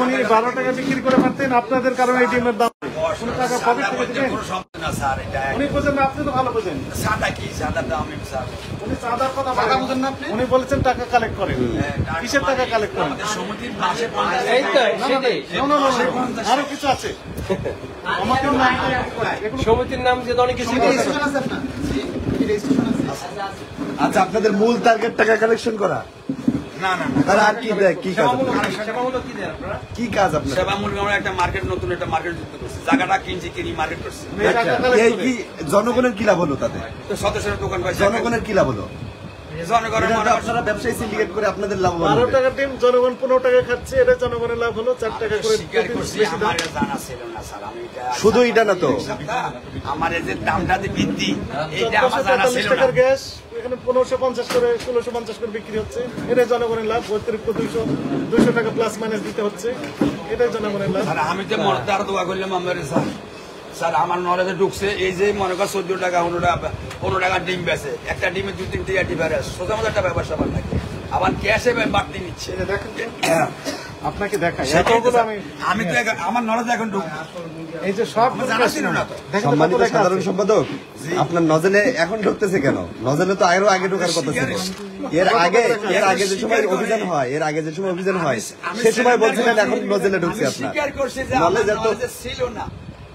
উনি 12 টাকা বিক্রি করে পারতেন, আপনাদের কারণে এই ডিমের দাম কোনো টাকা প্রফিট থেকে দিবেন উনি বোঝেন না, আপনি তো ভালো বোঝেন। উনি চাঁদার কথা বলেন না, উনি বলেছেন টাকা কালেক্ট করেন। কিসের টাকা কালেক্ট করেন? আরো কিছু আছে সমিতির নাম যে অনেক কিছু। আচ্ছা, আপনাদের মূল টার্গেট টাকা কালেকশন করা? না না তাহলে আর কি দেয়? কি কাজ? কি কাজ আপনার? সেবামূলক আমরা একটা মার্কেট, নতুন একটা মার্কেট যুক্ত করছি, জায়গাটা কিনি মার্কেট করছি। এই কি জনগণের কি লাভ হলো তাতে? তো সদস্যের দোকান পাইছে, জনগণের কি লাভ হলো? জনগণের আপনারা ব্যবসায়ী সিন্ডিকেট করে আপনাদের লাভ হলো। 12 টাকা ডিম জনগণ 15 টাকা খাচ্ছে, এটা জনগণের লাভ হলো। 4 টাকা করে স্বীকার করছি, আমার জানা ছিল না স্যার। আমি শুধু এটা না তো, আমার এই যে দামটা যে বৃদ্ধি, এইটা আমার জানা ছিল 40 না। টাকার গ্যাস এখানে 1550 করে 1650 করে বিক্রি হচ্ছে, এটা জনগণের লাভ। অতিরিক্ত 200 টাকা প্লাস মাইনাস দিতে হচ্ছে, এটাই জনগণের লাভ। আর আমি তো মনে আরো দোয়া করলাম আমার স্যার, স্যার আমার নলেজে ঢুকছে এই যে মনে কর 14 টাকা 15 টাকা ডিম বেছে, একটা ডিমে 2-3 টাকা ডিফারেন্স, সোজা মতো একটা ব্যাপার স্যাপার নাকি, আবার ক্যাশে বাড়তি নিচ্ছে। আপনাকে দেখাই আমি তো আমার নলেজ এখন ঢুক, এই যে সব জানা ছিল না তো। সম্মানিত সাধারণ সম্পাদক, আপনার নজলে এখন ঢুকতেছে কেন? নজলে তো আরো আগে ঢোকার কথা ছিল। এর আগে যে সময় অভিযান হয় সে সময় বলছিলেন এখন নজলে ঢুকছে আপনার। স্বীকার করছি যে আমার নলেজে ছিল না,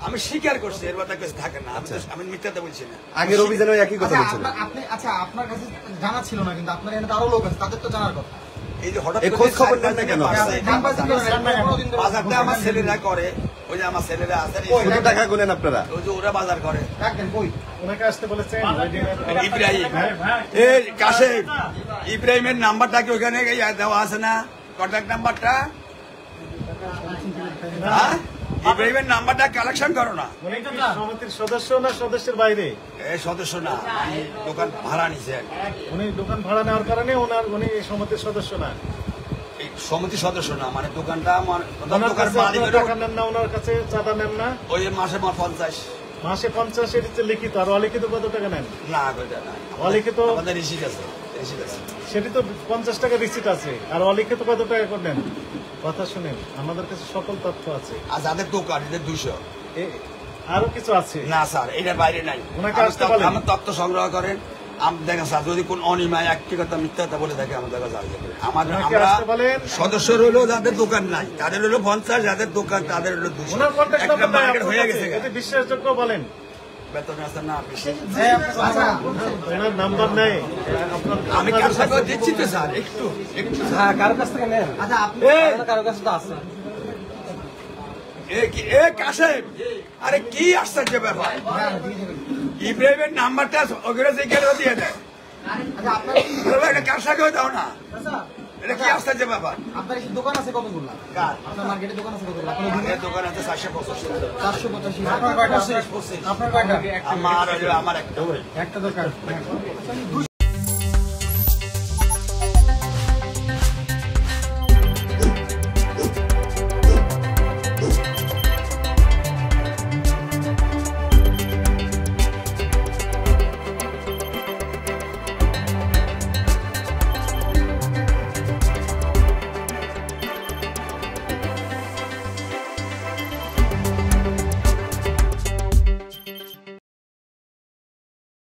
আমি স্বীকার করছি, এর কথা কিছু থাকে না। আমি মিথ্যাতে বলছি না। আগের অভিযানে একই কথা বলছিলেন। আচ্ছা, আপনার কাছে জানা ছিল না, কিন্তু আপনার এখানে আরো লোক আছে, তাদের তো জানার কথা। এই যে হঠাৎ খোঁজ খবর নেন না কেন? বাজারটা আমার ছেলেরা করে, ওই যে আমার ছেলেরা আছে, কত টাকা গুনেন আপনারা? ওই যে ওরা বাজার করে। ওনাকে আসতে বলেছেন ইব্রাহিম, এই কাশেম, ইব্রাহিমের নাম্বারটা কি ওখানে দেওয়া আছে না? কন্ট্যাক্ট নাম্বারটা, ইব্রাহিমের নাম্বারটা কালেকশন করো না। সমিতির সদস্য না সদস্যের বাইরে? এই সদস্য না, দোকান ভাড়া নিছে। উনি দোকান ভাড়া নেওয়ার কারণে উনি সমিতির সদস্য না, সমিতির সদস্য না, মানে দোকানটা আমার টাকা নেন না, ওনার কাছে চাঁদা নেন না। ওই মাসে 50 মাসে 50, এটি হচ্ছে লিখিত। আর অলিখিত কত টাকা নেন? না, অলিখিত আমাদের রিসিট আছে। সেটি তো 50 টাকা রিসিট আছে। আর অলিখিত কত টাকা করে নেন? কথা শুনেন, আমাদের কাছে সকল তথ্য আছে। আর যাদের দোকান এদের 200, আরো কিছু আছে না স্যার, এটার বাইরে নাই। আমার তথ্য সংগ্রহ করেন, দেখেন স্যার, যদি কোন অনিমায় একটি কথা মিথ্যা কথা বলে থাকে আমাদের কাছে আমরা সদস্য হলো যাদের দোকান নাই তাদের হলো 50, যাদের দোকান তাদের হলো 200। একটা মার্কেট হয়ে গেছে। বিশ্বাসযোগ্য বলেন, বেতন আছে না? ওনার নাম্বার নেই, আমি কার সাথে দিচ্ছি তো স্যার, একটু কারো কাছ থেকে নেন? কারো কাছে তো আছে। কাশেম, আরে কি আশ্চর্য ব্যাপার, ইব্রাহিমের নাম্বারটা ওখানে দিয়ে দেয়, কার সাথে দাও না, এটা কি আশ্চর্য ব্যাপার। আপনার দোকান আছে কতগুলো? আপনার মার্কেটে দোকান আছে কতগুলো? দোকান আছে 485। 485। আপনার কয়টা? আমার একটা দোকান।